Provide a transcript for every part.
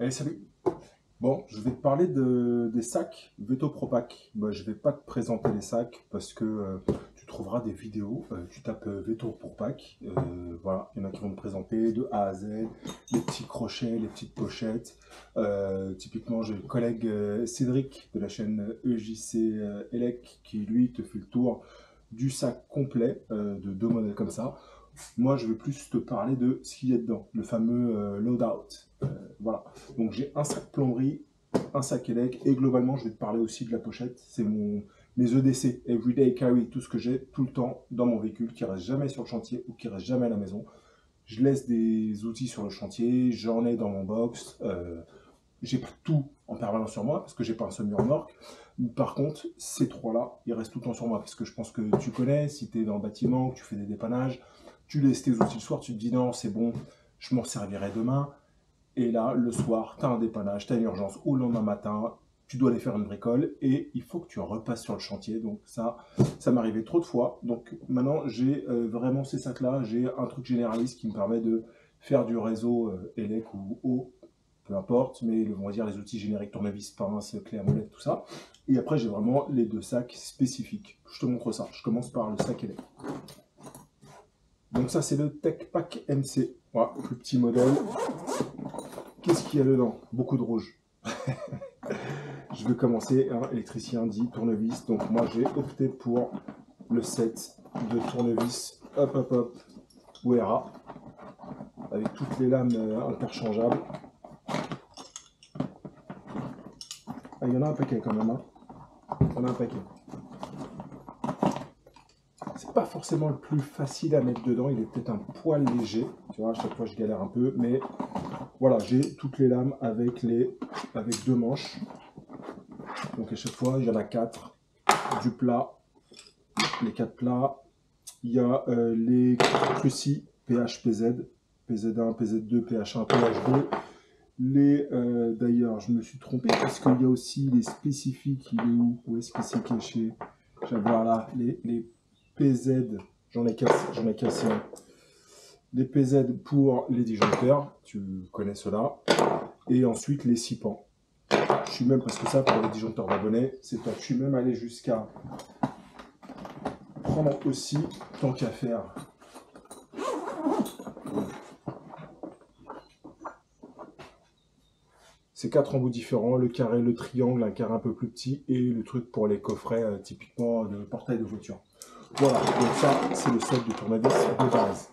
Allez, salut. Bon, je vais te parler des sacs Veto Pro Pack. Bah, je vais pas te présenter les sacs parce que tu trouveras des vidéos. Tu tapes Veto Pro Pack. Voilà, il y en a qui vont te présenter de A à Z, les petits crochets, les petites pochettes. Typiquement, j'ai le collègue Cédric de la chaîne EJC Elec qui lui te fait le tour du sac complet de deux modèles comme ça. Moi, je vais plus te parler de ce qu'il y a dedans, le fameux loadout. Voilà. Donc, j'ai un sac plomberie, un sac élec, et globalement, je vais te parler aussi de la pochette. C'est mes EDC, Everyday Carry, tout ce que j'ai tout le temps dans mon véhicule, qui reste jamais sur le chantier ou qui reste jamais à la maison. Je laisse des outils sur le chantier, j'en ai dans mon box. J'ai pas tout en permanence sur moi parce que j'ai pas un semi-remorque. Par contre, ces trois-là, ils restent tout le temps sur moi parce que je pense que tu connais, si tu es dans le bâtiment, que tu fais des dépannages, tu laisses tes outils le soir, tu te dis non, c'est bon, je m'en servirai demain. Et là, le soir, tu as un dépannage, tu as une urgence, ou le lendemain matin, tu dois aller faire une bricole et il faut que tu repasses sur le chantier. Donc ça m'arrivait trop de fois. Donc maintenant, j'ai vraiment ces sacs-là, j'ai un truc généraliste qui me permet de faire du réseau élec ou eau, peu importe, mais on va dire les outils génériques, tournevis, pince, clé à molette, tout ça. Et après, j'ai vraiment les deux sacs spécifiques. Je te montre ça. Je commence par le sac élec. Donc ça, c'est le Tech Pack MC. Voilà, le petit modèle. Qu'est-ce qu'il y a dedans? Beaucoup de rouge. Je vais commencer, hein, électricien dit tournevis. Donc moi, j'ai opté pour le set de tournevis hop hop hop Wera avec toutes les lames interchangeables. Ah, il y en a un paquet quand même. Hein. Il y en a un paquet. C'est pas forcément le plus facile à mettre dedans. Il est peut-être un poil léger. Tu vois, à chaque fois, je galère un peu. Mais voilà, j'ai toutes les lames avec deux manches. Donc à chaque fois, il y en a 4. Du plat, les 4 plats. Il y a les crucis PHPZ, PZ1, PZ2, PH1, PH2. D'ailleurs, je me suis trompé parce qu'il y a aussi les spécifiques. Il est où? Où est-ce que c'est caché? Je vais voir là, les PZ, j'en ai cassé un. Les PZ pour les disjoncteurs, tu connais cela. Et ensuite les 6 pans. Je suis même, parce que ça, pour les disjoncteurs d'abonnés, c'est top. Je suis même allé jusqu'à prendre aussi, tant qu'à faire, ces 4 embouts différents, le carré, le triangle, un carré un peu plus petit, et le truc pour les coffrets, typiquement de portail de voiture. Voilà, donc ça, c'est le set de tournevis de base.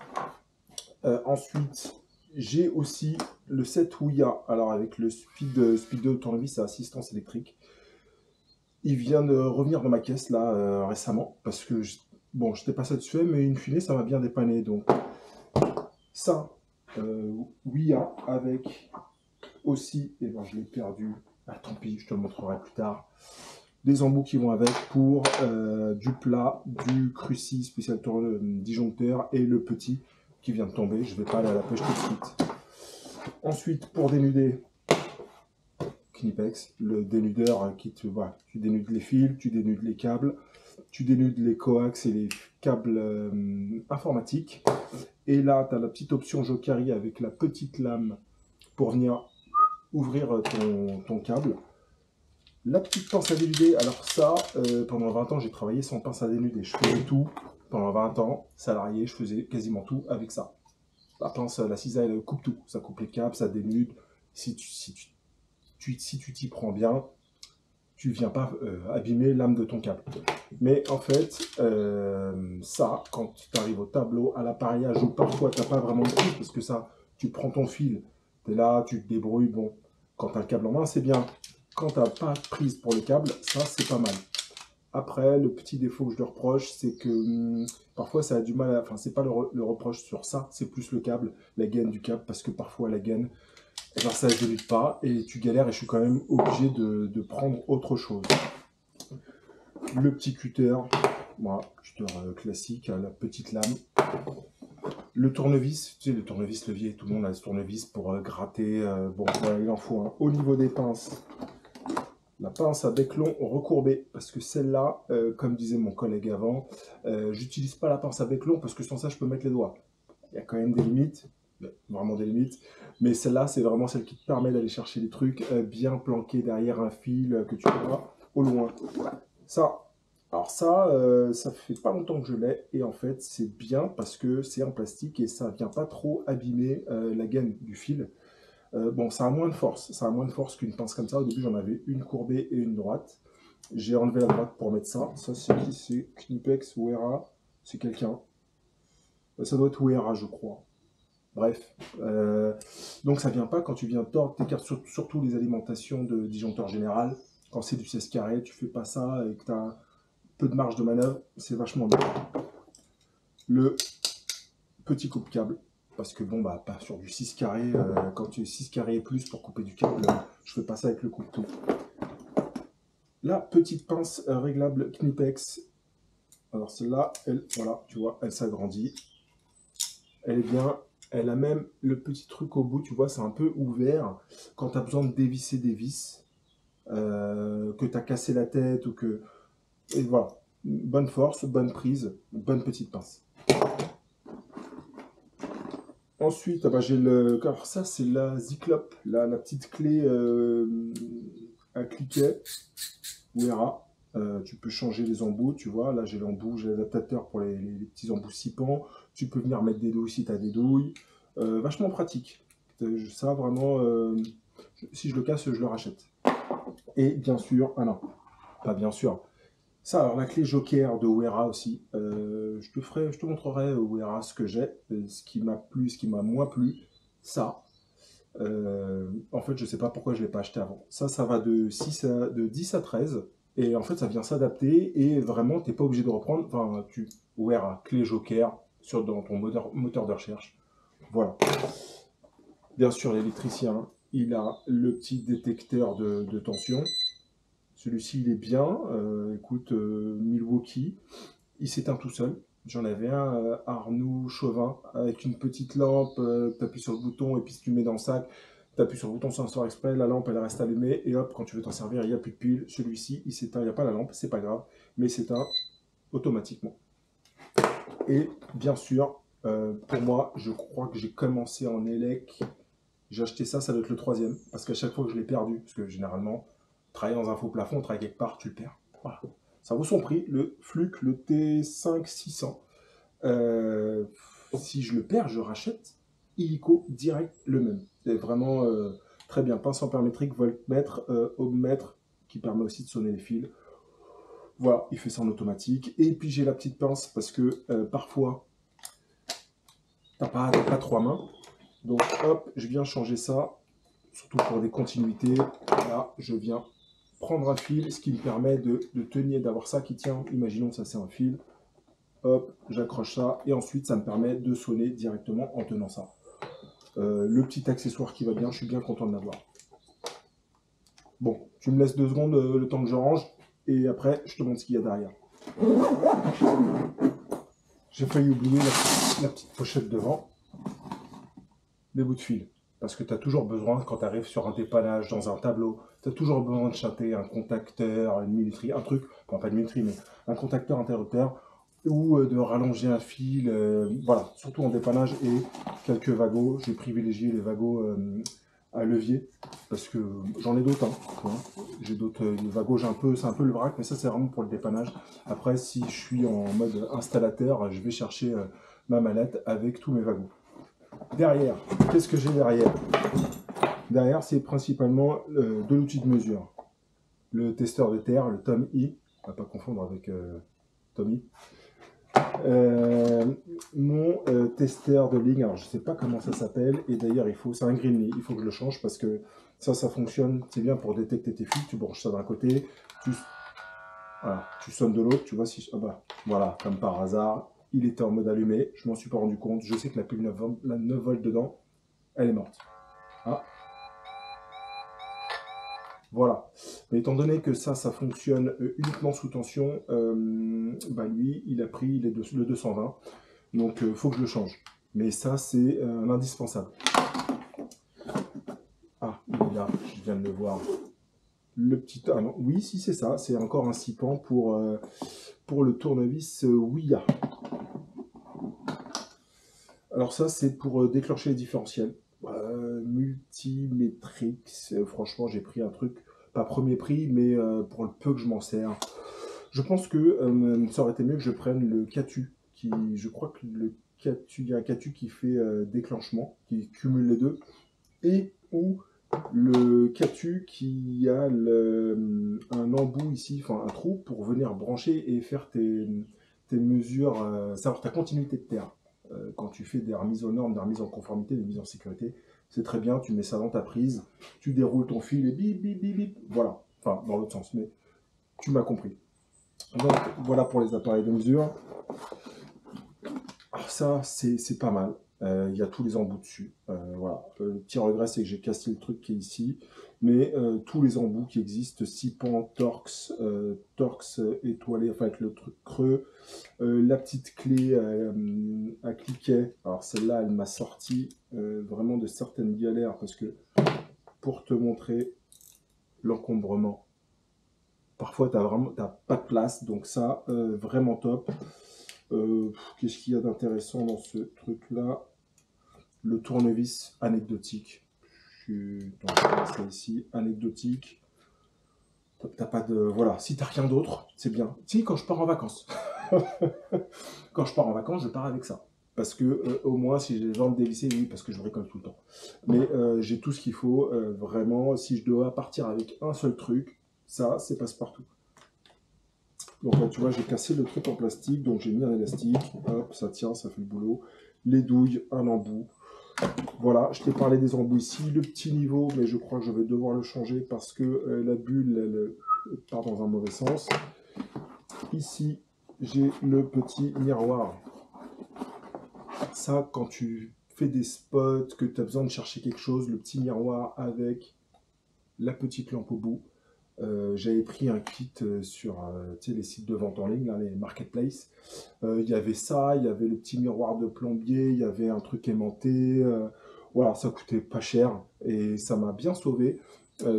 Ensuite, j'ai aussi le set Ouya, alors avec le Speed 2 tournevis à assistance électrique. Il vient de revenir dans ma caisse là récemment, parce que bon, j'étais pas satisfait, mais in fine, ça m'a bien dépanné. Donc ça, Ouya avec aussi, et ben je l'ai perdu, ah, tant pis, je te le montrerai plus tard, des embouts qui vont avec pour du plat, du crucis spécial disjoncteur et le petit qui vient de tomber. Je vais pas aller à la pêche tout de suite. Ensuite, pour dénuder, Knipex, le dénudeur qui te, voilà, tu dénudes les fils, tu dénudes les câbles, tu dénudes les coax et les câbles informatiques. Et là, tu as la petite option Jokari avec la petite lame pour venir ouvrir ton câble. La petite pince à dénuder, alors ça, pendant 20 ans, j'ai travaillé sans pince à dénuder. Je faisais tout, pendant 20 ans, salarié, je faisais quasiment tout avec ça. La pince, la cisaille, elle coupe tout. Ça coupe les câbles, ça dénude. Si tu t'y prends bien, tu ne viens pas abîmer l'âme de ton câble. Mais en fait, ça, quand tu arrives au tableau, à l'appareillage, où parfois tu n'as pas vraiment de prise, parce que ça, tu prends ton fil, tu es là, tu te débrouilles, bon, quand tu as le câble en main, c'est bien. Quand tu n'as pas de prise pour le câble, ça, c'est pas mal. Après, le petit défaut que je leur reproche, c'est que parfois ça a du mal à... Enfin, c'est pas le reproche sur ça, c'est plus le câble, la gaine du câble, parce que parfois la gaine, genre ça ne débute pas, et tu galères, et je suis quand même obligé de prendre autre chose. Le petit cutter, voilà, cutter classique, la petite lame. Le tournevis, tu sais, le tournevis levier, tout le monde a ce tournevis pour gratter, bon, voilà, il en faut un. Au niveau des pinces, la pince à bec long recourbé, parce que celle-là, comme disait mon collègue avant, j'utilise pas la pince à bec long parce que sans ça, je peux mettre les doigts. Il y a quand même des limites. vraiment des limites. Mais celle-là, c'est vraiment celle qui te permet d'aller chercher des trucs bien planqués derrière un fil que tu vois au loin. Ça, alors ça fait pas longtemps que je l'ai et en fait c'est bien parce que c'est en plastique et ça vient pas trop abîmer la gaine du fil. Bon, ça a moins de force, ça a moins de force qu'une pince comme ça. Au début j'en avais une courbée et une droite. J'ai enlevé la droite pour mettre ça. Ça c'est qui? C'est Knipex, Wera, c'est quelqu'un. Ça doit être Wera je crois. Bref, donc ça vient pas quand tu viens tordre tes cartes, surtout les alimentations de disjoncteur général. Quand c'est du 16 carré, tu fais pas ça et que tu as peu de marge de manœuvre, c'est vachement bien. Le petit coupe-câble, parce que bon, bah, pas sur du 6 carré, quand tu es 6 carrés et plus pour couper du câble, je fais pas ça avec le coupe-tout. La petite pince réglable Knipex, alors celle-là, elle, voilà, tu vois, elle s'agrandit. Elle est bien, elle a même le petit truc au bout, tu vois, c'est un peu ouvert. Quand tu as besoin de dévisser des vis, que tu as cassé la tête ou que... Et voilà, bonne force, bonne prise, bonne petite pince. Ensuite, ah bah, j'ai le. Alors ça, c'est la Ziclope, la petite clé à cliquet, Wera. Tu peux changer les embouts, tu vois. Là, j'ai l'embout, j'ai l'adaptateur pour les petits embouts sipants. Tu peux venir mettre des douilles si tu as des douilles. Vachement pratique. Ça, vraiment, si je le casse, je le rachète. Et bien sûr, ah non, pas bien sûr. Ça, alors la clé Joker de Wera aussi. Je te montrerai Wera ce que j'ai, ce qui m'a plu, ce qui m'a moins plu. Ça, en fait, je sais pas pourquoi je l'ai pas acheté avant. Ça va de 10 à 13. Et en fait, ça vient s'adapter et vraiment, t'es pas obligé de reprendre. Enfin, Wera, clé Joker dans ton moteur de recherche. Voilà. Bien sûr, l'électricien, il a le petit détecteur de tension. Celui-ci, il est bien. Écoute, Milwaukee, il s'éteint tout seul. J'en avais un Arnoux Chauvin avec une petite lampe. Tu appuies sur le bouton et puis si tu le mets dans le sac, tu appuies sur le bouton sans faire exprès, la lampe elle reste allumée et hop, quand tu veux t'en servir, il n'y a plus de pile. Celui-ci, il s'éteint. Il n'y a pas la lampe, c'est pas grave, mais il s'éteint automatiquement. Et bien sûr, pour moi, je crois que j'ai commencé en élec. J'ai acheté ça, ça doit être le troisième, parce qu'à chaque fois que je l'ai perdu, parce que généralement, travailler dans un faux plafond, travailler quelque part, tu le perds. Voilà. Ça vaut son prix, le Fluke, le T5 600. Si je le perds, je rachète illico direct le même. C'est vraiment très bien. Pince ampère-métrique, voltmètre, ohmmètre, qui permet aussi de sonner les fils. Voilà, il fait ça en automatique. Et puis j'ai la petite pince, parce que parfois, t'as pas 3 mains. Donc hop, je viens changer ça, surtout pour des continuités. Là, je viens prendre un fil, ce qui me permet de tenir, d'avoir ça qui tient. Imaginons que ça c'est un fil. Hop, j'accroche ça et ensuite ça me permet de sonner directement en tenant ça. Le petit accessoire qui va bien, je suis bien content de l'avoir. Bon, tu me laisses 2 secondes le temps que je range et après je te montre ce qu'il y a derrière. J'ai failli oublier la petite pochette devant. Des bouts de fil. Parce que tu as toujours besoin, quand tu arrives sur un dépannage, dans un tableau, tu as toujours besoin de chatter un contacteur, une minuterie, un truc, enfin pas une minuterie, mais un contacteur interrupteur, ou de rallonger un fil, voilà, surtout en dépannage et quelques wagots. J'ai privilégié les wagots à levier, parce que j'en ai d'autres, hein. J'ai d'autres wagots, c'est un peu le vrac, mais ça c'est vraiment pour le dépannage. Après, si je suis en mode installateur, je vais chercher ma mallette avec tous mes wagots. Derrière, qu'est-ce que j'ai derrière? Derrière, c'est principalement de l'outil de mesure. Le testeur de terre, le Tom E, on ne va pas confondre avec Tommy. Mon testeur de ligne, alors je ne sais pas comment ça s'appelle, et d'ailleurs c'est un Greenlee, il faut que je le change parce que ça fonctionne, c'est bien pour détecter tes fils, tu branches ça d'un côté, tu sonnes de l'autre, tu vois si... Ah bah, voilà, comme par hasard, il était en mode allumé, je m'en suis pas rendu compte, je sais que la pile 9 volts dedans, elle est morte. Ah. Voilà. Mais étant donné que ça fonctionne uniquement sous tension, bah lui, il a pris le 220. Donc, il faut que je le change. Mais ça, c'est un indispensable. Ah, il est là, je viens de le voir. Le petit... Ah non, oui, si, c'est ça. C'est encore un sipant pour le tournevis Ouya. Alors ça, c'est pour déclencher les différentiels. Multimétrix, franchement, j'ai pris un truc, pas premier prix, mais pour le peu que je m'en sers. Je pense que ça aurait été mieux que je prenne le Catu, qui, je crois que le Catu, il y a un Catu qui fait déclenchement, qui cumule les deux, et ou le Catu qui a un embout ici, enfin un trou pour venir brancher et faire tes mesures, savoir ta continuité de terre. Quand tu fais des remises aux normes, des remises en conformité, des mises en sécurité, c'est très bien, tu mets ça dans ta prise, tu déroules ton fil et bip, bip, bip, bip, voilà. Enfin, dans l'autre sens, mais tu m'as compris. Donc, voilà pour les appareils de mesure. Alors ça, c'est pas mal. Il y a tous les embouts dessus. Voilà. Le petit regret, c'est que j'ai cassé le truc qui est ici. Mais tous les embouts qui existent, 6 pans, Torx, Torx étoilé, enfin avec le truc creux. La petite clé à cliquet. Alors celle-là, elle m'a sorti vraiment de certaines galères parce que pour te montrer l'encombrement, parfois t'as pas de place. Donc ça, vraiment top. Qu'est-ce qu'il y a d'intéressant dans ce truc-là? Le tournevis anecdotique. Donc, ça ici, anecdotique. T'as pas de... Voilà, si t'as rien d'autre, c'est bien. Si, quand je pars en vacances. Quand je pars en vacances, je pars avec ça. Parce que, au moins, si j'ai besoin de dévisser, oui, parce que je bricole tout le temps. Mais j'ai tout ce qu'il faut, vraiment. Si je dois partir avec un seul truc, ça, c'est passe-partout. Donc là, tu vois, j'ai cassé le truc en plastique, donc j'ai mis un élastique, hop, ça tient, ça fait le boulot. Les douilles, un embout. Voilà, je t'ai parlé des embouts ici, le petit niveau, mais je crois que je vais devoir le changer parce que la bulle, elle part dans un mauvais sens. Ici, j'ai le petit miroir. Ça, quand tu fais des spots, que tu as besoin de chercher quelque chose, le petit miroir avec la petite lampe au bout. J'avais pris un kit sur les sites de vente en ligne, là, les marketplaces. Il y avait ça, il y avait le petit miroir de plombier, il y avait un truc aimanté. Voilà, ça coûtait pas cher et ça m'a bien sauvé.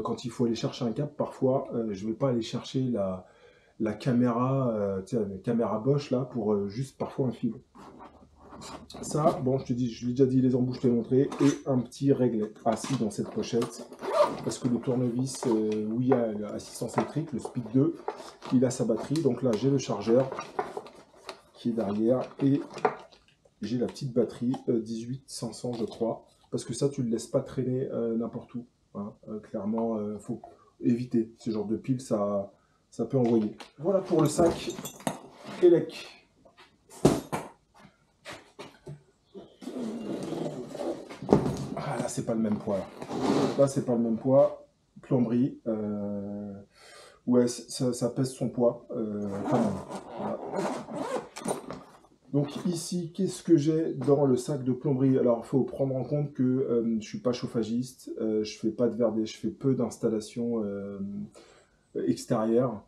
Quand il faut aller chercher un câble, parfois, je ne vais pas aller chercher la caméra, la caméra Bosch là, pour juste parfois un fil. Ça, bon, je te dis, je l'ai déjà dit, les embouts, je t'ai montré, et un petit réglet assis dans cette pochette. Parce que le tournevis, où il y a l'assistance électrique, le Speed 2, il a sa batterie. Donc là, j'ai le chargeur qui est derrière et j'ai la petite batterie 18500, je crois. Parce que ça, tu ne le laisses pas traîner n'importe où. Hein. Clairement, il faut éviter ce genre de pile, ça peut envoyer. Voilà pour le sac Elec. Ah là, c'est pas le même poids. Là, c'est pas le même poids. Plomberie. Ouais, ça pèse son poids, quand même. Voilà. Donc ici, qu'est-ce que j'ai dans le sac de plomberie? Alors, il faut prendre en compte que je ne suis pas chauffagiste, je fais pas de verdé, je fais peu d'installations extérieures.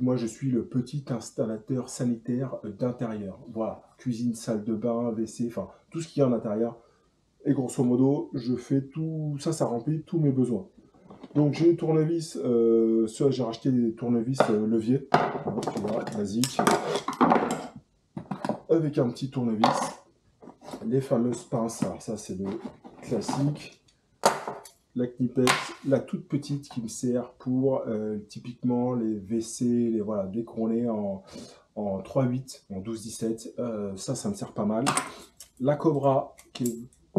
Moi, je suis le petit installateur sanitaire d'intérieur. Voilà, cuisine, salle de bain, WC, enfin, tout ce qu'il y a en intérieur. Et grosso modo, je fais tout ça, ça remplit tous mes besoins. Donc j'ai une tournevis, j'ai racheté des tournevis levier, tu vois, basique, avec un petit tournevis, les fameuses pinces, alors ça c'est le classique, la knipette, la toute petite qui me sert pour typiquement les WC, voilà, dès qu'on est en 3-8, en 12-17, ça me sert pas mal. La Cobra qui est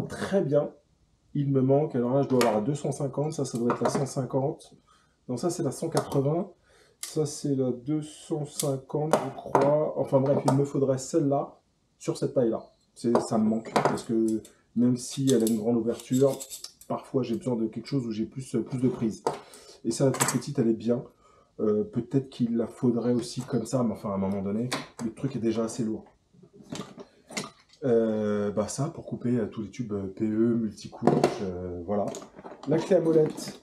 très bien. Il me manque, alors là je dois avoir la 250, ça doit être la 150. Non, ça c'est la 180. Ça c'est la 250, je crois. Enfin bref, il me faudrait celle-là sur cette taille-là. Ça me manque parce que même si elle a une grande ouverture, parfois j'ai besoin de quelque chose où j'ai plus de prise. Et ça, la toute petite, elle est bien. Peut-être qu'il la faudrait aussi comme ça, mais enfin à un moment donné, le truc est déjà assez lourd. Ça pour couper tous les tubes PE, multicouches, voilà. La clé à molette,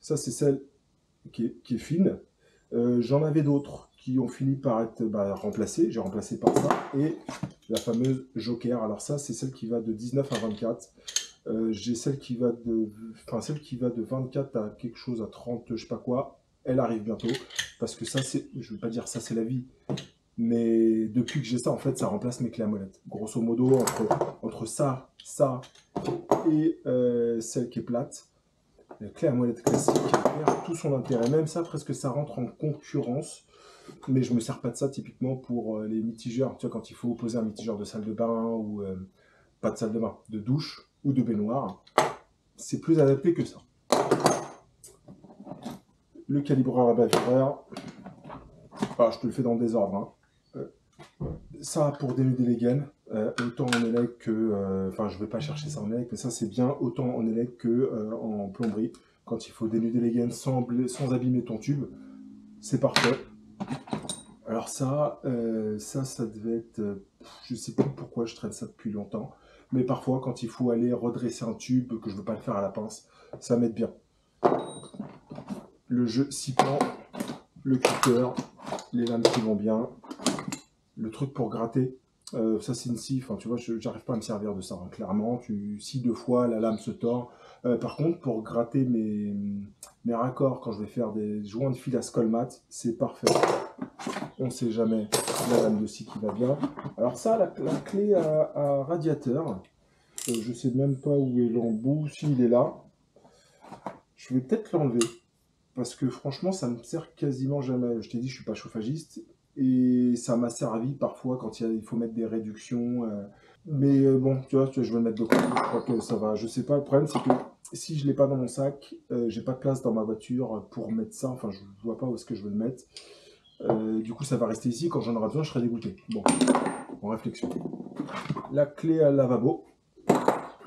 ça c'est celle qui est fine. J'en avais d'autres qui ont fini par être remplacées, j'ai remplacé par ça, et la fameuse Joker, alors ça c'est celle qui va de 19 à 24. J'ai celle qui va de 24 à quelque chose à 30, je sais pas quoi, elle arrive bientôt, parce que ça c'est, je veux pas dire ça c'est la vie, Mais depuis que j'ai ça, en fait, ça remplace mes clés à molette. Grosso modo, entre ça et celle qui est plate, la clé à molette classique perd tout son intérêt. Même ça, presque, ça rentre en concurrence. Mais je me sers pas de ça typiquement pour les mitigeurs. Tu vois, quand il faut poser un mitigeur de salle de bain ou pas de salle de bain, de douche ou de baignoire, c'est plus adapté que ça. Le calibreur à bavureur, je te le fais dans le désordre. Hein. Ça pour dénuder les gaines, autant en élec que... Enfin, je vais pas chercher ça en élec, mais ça c'est bien autant en élec que en plomberie. Quand il faut dénuder les gaines sans abîmer ton tube, c'est parfait. Alors ça devait être... je sais plus pourquoi je traîne ça depuis longtemps, mais parfois quand il faut aller redresser un tube, que je veux pas le faire à la pince, ça m'aide bien. Le jeu s'y prend, le cutter, les lames qui vont bien, le truc pour gratter, ça c'est une scie, enfin, tu vois, j'arrive pas à me servir de ça, hein. Clairement, tu scies 2 fois, la lame se tord. Par contre, pour gratter mes raccords, quand je vais faire des joints de fil à Scolmat, c'est parfait. On sait jamais, la lame de scie qui va bien. Alors ça, la clé à radiateur, je sais même pas où est l'embout, s'il est là. Je vais peut-être l'enlever. Parce que franchement, ça me sert quasiment jamais. Je t'ai dit, je suis pas chauffagiste. Et ça m'a servi parfois quand il faut mettre des réductions. Mais bon, tu vois, je vais le mettre de côté. Je crois que ça va. Je sais pas. Le problème, c'est que si je l'ai pas dans mon sac, j'ai pas de place dans ma voiture pour mettre ça. Enfin, je vois pas où est-ce que je vais le mettre. Du coup, ça va rester ici. Quand j'en aurai besoin, je serai dégoûté. Bon, en réflexion. La clé à lavabo.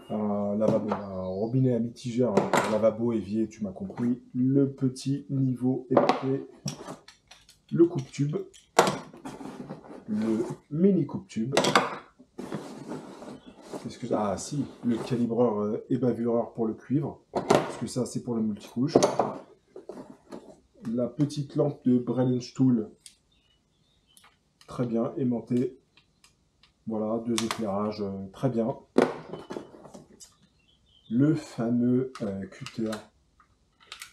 Lavabo, un robinet à mitigeur, un lavabo, évier, tu m'as compris. Le petit niveau épais, le coupe-tube, le mini coupe-tube. Ah si, le calibreur et bavureur pour le cuivre, parce que ça c'est pour le multicouche. La petite lampe de Brenenstuhl, très bien aimantée. Voilà, 2 éclairages, très bien. Le fameux cutter,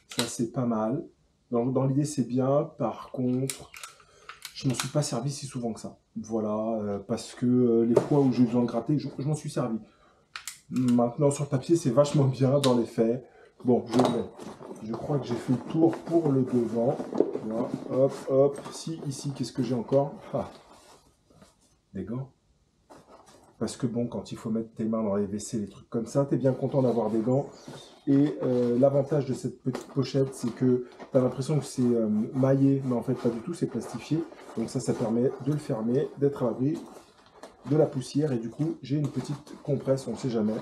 ça c'est pas mal. Dans l'idée c'est bien, par contre, je m'en suis pas servi si souvent que ça. Voilà, parce que les fois où j'ai besoin de gratter, je m'en suis servi. Maintenant sur le papier c'est vachement bien dans les faits. Bon, je crois que j'ai fait le tour pour le devant. Voilà, hop, hop. Si, ici, qu'est-ce que j'ai encore? Des gants. Parce que bon, quand il faut mettre tes mains dans les WC, les trucs comme ça, tu es bien content d'avoir des gants. Et l'avantage de cette petite pochette, c'est que tu as l'impression que c'est maillé, mais en fait pas du tout, c'est plastifié. Donc ça permet de le fermer, d'être à l'abri de la poussière. Et du coup, j'ai une petite compresse, on ne sait jamais.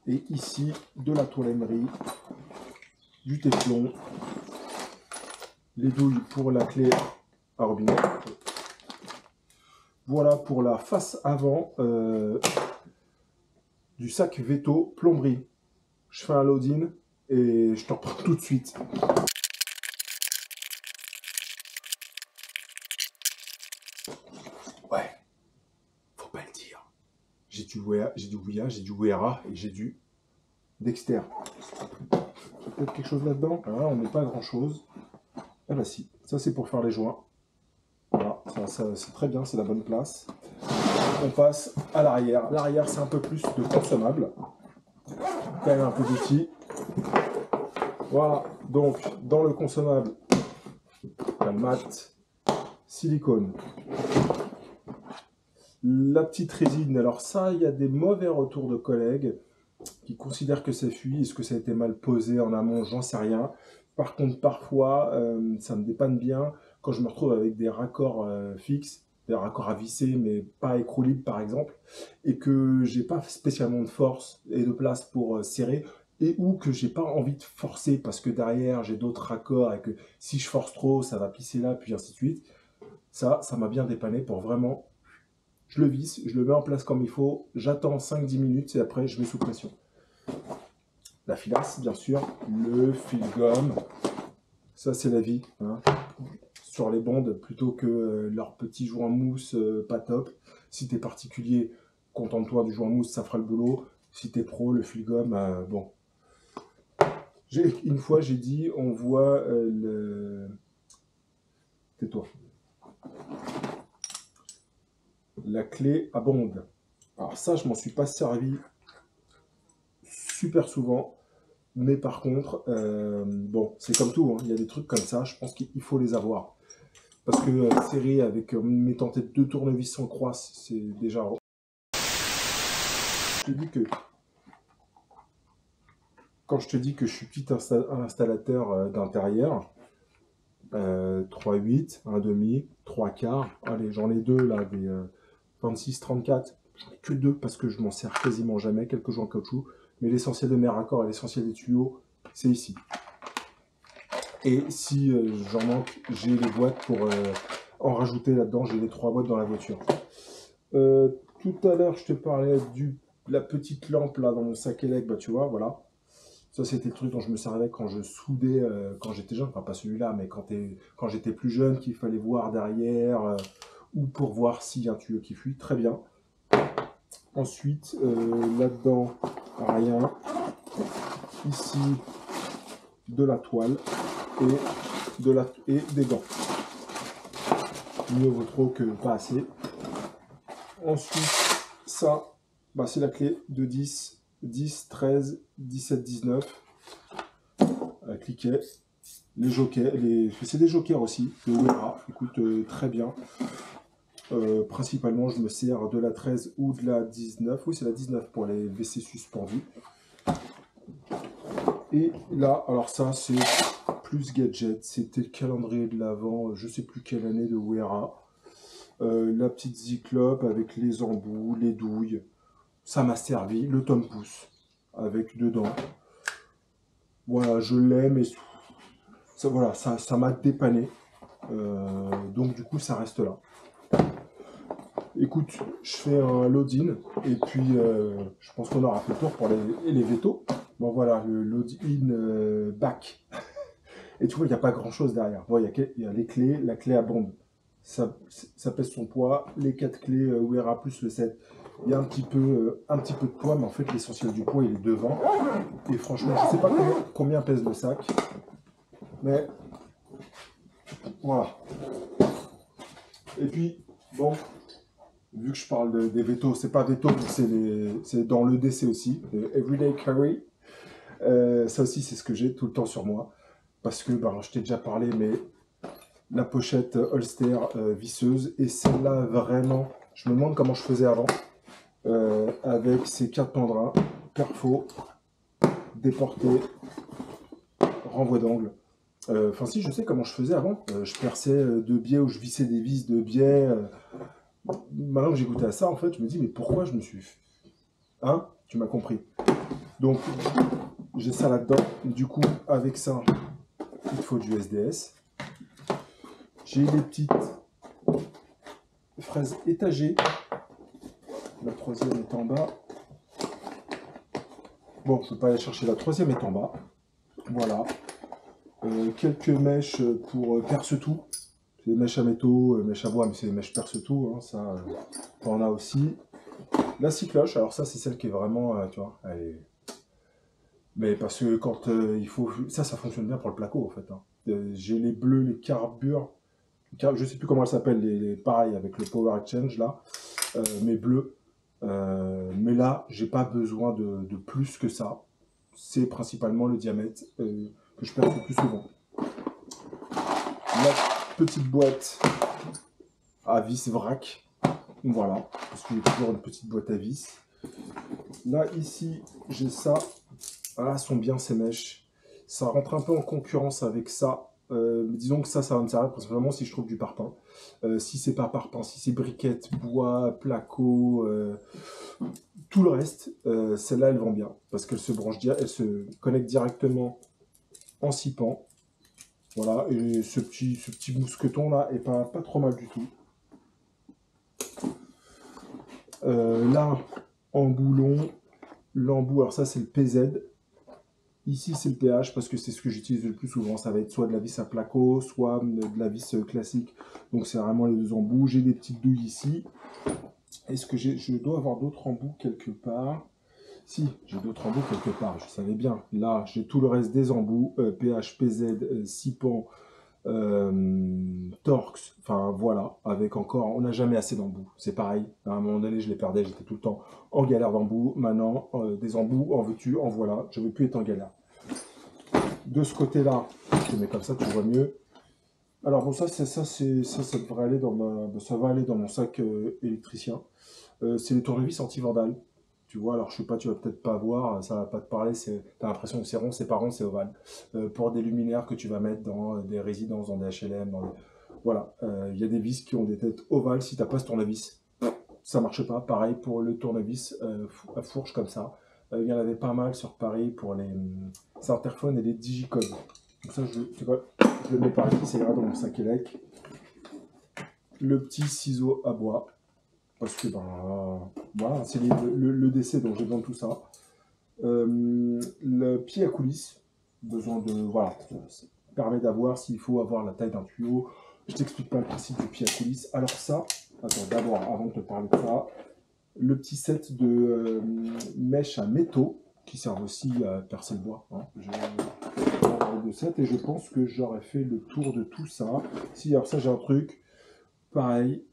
Et ici, de la toilennerie, du téflon, les douilles pour la clé à robinet. Voilà pour la face avant du sac Veto plomberie. Je fais un load-in et je te reprends tout de suite. Ouais, faut pas le dire. J'ai du Ouya, j'ai du Wera et j'ai du Dexter. Peut-être quelque chose là-dedans. Voilà, on n'est pas grand-chose. Ah bah si, ça c'est pour faire les joints. Voilà, ça c'est très bien, c'est la bonne place. On passe à l'arrière. L'arrière, c'est un peu plus de consommable. Quand même un peu d'outils. Voilà, donc dans le consommable, la mat, silicone, la petite résine. Alors ça, il y a des mauvais retours de collègues qui considèrent que c'est fui. Est-ce que ça a été mal posé en amont? J'en sais rien. Par contre, parfois, ça me dépanne bien quand je me retrouve avec des raccords fixes, des raccords à visser, mais pas écrou libre par exemple, et que j'ai pas spécialement de force et de place pour serrer, et ou que j'ai pas envie de forcer parce que derrière j'ai d'autres raccords et que si je force trop, ça va pisser là, puis ainsi de suite. Ça m'a bien dépanné pour vraiment, je le visse, je le mets en place comme il faut, j'attends 5-10 minutes et après je mets sous pression. La filasse, bien sûr, le fil-gomme, ça c'est la vie, hein. Sur les bandes, plutôt que leur petit joint mousse pas top. Si t'es particulier, contente-toi du joint mousse, ça fera le boulot. Si t'es pro, le fil-gomme, bon. Une fois, j'ai dit, on voit le... Tais-toi. La clé à bonde. Alors ça, je m'en suis pas servi super souvent. Mais par contre, bon, c'est comme tout, hein, il y a des trucs comme ça, je pense qu'il faut les avoir. Parce que serrer avec mettant tes 2 tournevis en croix, c'est déjà... Je te dis que quand je te dis que je suis petit installateur d'intérieur, 3,8, 1,5, 3 quarts, allez, j'en ai deux là, des 26-34, j'en ai que deux parce que je m'en sers quasiment jamais, quelques jours en caoutchouc, mais l'essentiel de mes raccords et l'essentiel des tuyaux, c'est ici. Et si j'en manque, j'ai les boîtes pour en rajouter là-dedans, j'ai les 3 boîtes dans la voiture. Tout à l'heure, je te parlais de la petite lampe là dans mon sac élec, bah tu vois, voilà. Ça, c'était le truc dont je me servais quand je soudais, quand j'étais jeune. Enfin, pas celui-là, mais quand j'étais plus jeune, qu'il fallait voir derrière, ou pour voir s'il y a un tuyau qui fuit. Très bien. Ensuite, là-dedans, rien. Ici, de la toile et des gants. Mieux vaut trop que pas assez. Ensuite, ça, bah, c'est la clé de 10, 10, 13, 17, 19. Cliquet. Les jokers, c'est des jokers aussi, de Wera, écoute, très bien. Principalement, je me sers de la 13 ou de la 19. Oui, c'est la 19 pour les WC suspendus. Et là, alors ça, c'est plus gadget. C'était le calendrier de l'Avent, je sais plus quelle année de Wera. La petite Zyclope avec les embouts, les douilles. Ça m'a servi. Le tome pouce avec dedans. Voilà, je l'ai, mais ça, voilà, ça m'a dépanné. Donc du coup, ça reste là. Écoute, je fais un load-in et puis je pense qu'on aura fait le tour pour les vétos. Bon voilà, le load-in back. Et tu vois, il n'y a pas grand-chose derrière. Bon, il y a les clés, la clé à bombe. Ça pèse son poids. Les 4 clés Wera plus le 7. Il y a un petit peu de poids, mais en fait, l'essentiel du poids, il est devant. Et franchement, je ne sais pas combien pèse le sac. Mais voilà. Et puis, bon, vu que je parle des vétos, c'est pas vétos, c'est dans le DC aussi, Everyday Carry. Ça aussi, c'est ce que j'ai tout le temps sur moi. Parce que, ben, je t'ai déjà parlé, mais la pochette Holster visseuse, et celle-là, vraiment, je me demande comment je faisais avant, avec ces 4 pendrins, perfo, déporté, renvoi d'angle. Enfin, si, je sais comment je faisais avant. Je perçais de biais ou je vissais des vis de biais. Maintenant que j'ai goûté à ça, en fait, je me dis, mais pourquoi je me suis... Hein? Tu m'as compris. Donc, j'ai ça là-dedans. Du coup, avec ça, il faut du SDS. J'ai des petites fraises étagées. La troisième est en bas. Bon, je ne peux pas aller chercher, la troisième est en bas. Voilà. Quelques mèches pour perce-tout. C'est des mèches à métaux, mèches à bois, mais c'est des mèches perce-tout. Hein, ça, t'en as aussi. La cycloche, alors ça, c'est celle qui est vraiment, tu vois, elle est... Mais parce que quand il faut... Ça fonctionne bien pour le placo, en fait. Hein. J'ai les bleus, les carbures. Je sais plus comment elles s'appellent, pareil, avec le Power Exchange, là. Mes bleus. Mais là, j'ai pas besoin de plus que ça. C'est principalement le diamètre que je perds le plus souvent. La petite boîte à vis vrac. Voilà, parce qu'il y a toujours une petite boîte à vis. Là, ici, j'ai ça. Ah, sont bien ces mèches. Ça rentre un peu en concurrence avec ça. Disons que ça va me servir principalement si je trouve du parpaing. Si c'est pas parpaing, si c'est briquette, bois, placo, tout le reste, celles-là, elles vont bien. Parce qu'elles se branchent, elles se connectent directement en 6 pans. Voilà, et ce petit mousqueton là est pas trop mal du tout. Là, en boulon, l'embout, alors ça c'est le PZ. Ici c'est le PH parce que c'est ce que j'utilise le plus souvent. Ça va être soit de la vis à placo, soit de la vis classique. Donc c'est vraiment les deux embouts. J'ai des petites douilles ici. Est-ce que je dois avoir d'autres embouts quelque part? Si, j'ai d'autres embouts quelque part, je savais bien. Là, j'ai tout le reste des embouts, PH, PZ, 6 pans, Torx, enfin voilà, avec encore, on n'a jamais assez d'embouts. C'est pareil, à un moment donné, je les perdais, j'étais tout le temps en galère d'embouts. Maintenant, des embouts, en veux-tu, en voilà, je ne veux plus être en galère. De ce côté-là, je mets comme ça, tu vois mieux. Alors bon, ça devrait aller dans ça va aller dans mon sac électricien. C'est les tournevis anti-vandales. Tu vois, alors je sais pas, tu vas peut-être pas voir, ça va pas te parler, t'as l'impression que c'est rond, c'est pas rond, c'est ovale. Pour des luminaires que tu vas mettre dans des résidences, dans des HLM, voilà. Il y a des vis qui ont des têtes ovales, si t'as pas ce tournevis, ça marche pas. Pareil pour le tournevis à fourche comme ça. Il y en avait pas mal sur Paris pour les interphones et les digicodes. Donc ça, je le mets par ici, ça ira dans mon sac élec. Le petit ciseau à bois. Parce que voilà, c'est le décès, donc j'ai besoin de tout ça. Le pied à coulisses, besoin de, voilà, ça permet d'avoir, s'il faut avoir la taille d'un tuyau. Je t'explique pas le principe du pied à coulisses. Alors ça, attends, d'abord, avant de te parler de ça, le petit set de mèches à métaux, qui servent aussi à percer le bois. Hein. J'ai de set et je pense que j'aurais fait le tour de tout ça. Si, alors ça, j'ai un truc, pareil,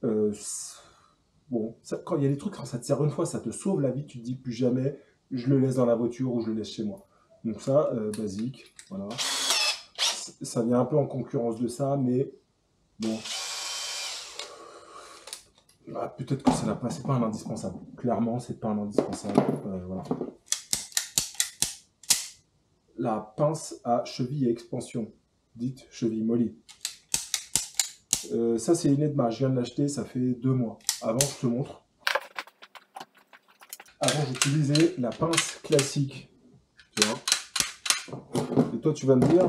bon, quand il y a des trucs, quand ça te sert une fois, ça te sauve la vie, tu te dis plus jamais, je le laisse dans la voiture ou je le laisse chez moi. Donc ça, basique, voilà. Ça vient un peu en concurrence de ça, mais bon. Ah, peut-être que c'est pas un indispensable. Clairement, c'est pas un indispensable. Voilà. La pince à cheville et expansion, dite cheville molly. Ça, c'est une Edma. Je viens de l'acheter, ça fait 2 mois. Avant, je te montre. Avant, j'utilisais la pince classique. Tu vois. Et toi, tu vas me dire,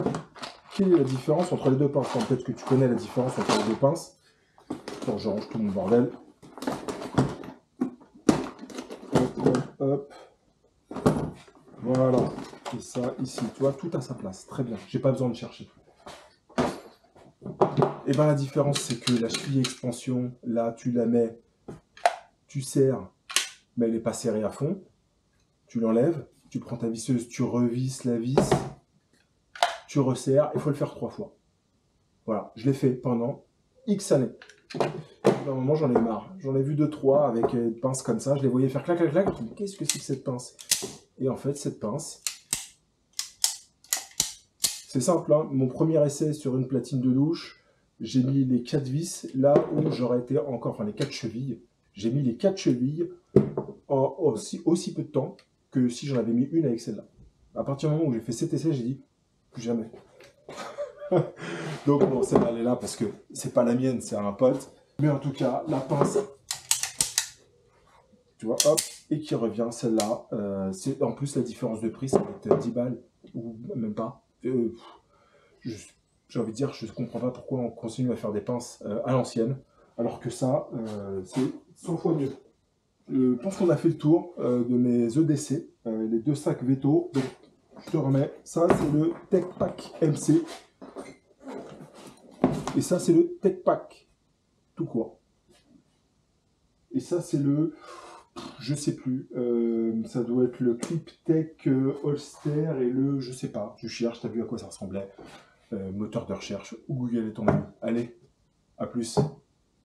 quelle est la différence entre les deux pinces? Peut-être que tu connais la différence entre les deux pinces. Attends, je range tout mon bordel. Hop, hop, hop. Voilà. Et ça, ici, tu vois, tout à sa place. Très bien. J'ai pas besoin de chercher. Et bien, la différence, c'est que la cheville expansion, là, tu la mets, tu serres, mais elle n'est pas serrée à fond. Tu l'enlèves, tu prends ta visseuse, tu revisses la vis, tu resserres, il faut le faire 3 fois. Voilà, je l'ai fait pendant X années. À un moment, j'en ai marre. J'en ai vu 2-3 avec une pince comme ça, je les voyais faire clac, clac, clac. Je me dis, qu'est-ce que c'est que cette pince? Et en fait, cette pince, c'est simple, hein. Mon premier essai sur une platine de douche, j'ai mis les 4 vis là où j'aurais été encore, enfin les 4 chevilles. J'ai mis les 4 chevilles en aussi peu de temps que si j'en avais mis une avec celle-là. À partir du moment où j'ai fait cet essai, j'ai dit plus jamais. Donc bon, celle-là, elle est là parce que c'est pas la mienne, c'est un pote. Mais en tout cas, la pince, tu vois, hop, et qui revient, celle-là. En plus, la différence de prix, ça va être 10 balles, ou même pas. J'ai envie de dire, je ne comprends pas pourquoi on continue à faire des pinces à l'ancienne, alors que ça, c'est 100 fois mieux. Je pense qu'on a fait le tour de mes EDC, les 2 sacs Veto. Donc, je te remets, ça c'est le Tech Pack MC. Et ça c'est le Tech Pack tout court. Et ça c'est le, je sais plus, ça doit être le Clip Tech Holster et le, je sais pas, tu cherches, t'as vu à quoi ça ressemblait. Moteur de recherche, ou Google est ton ami. Allez, à plus.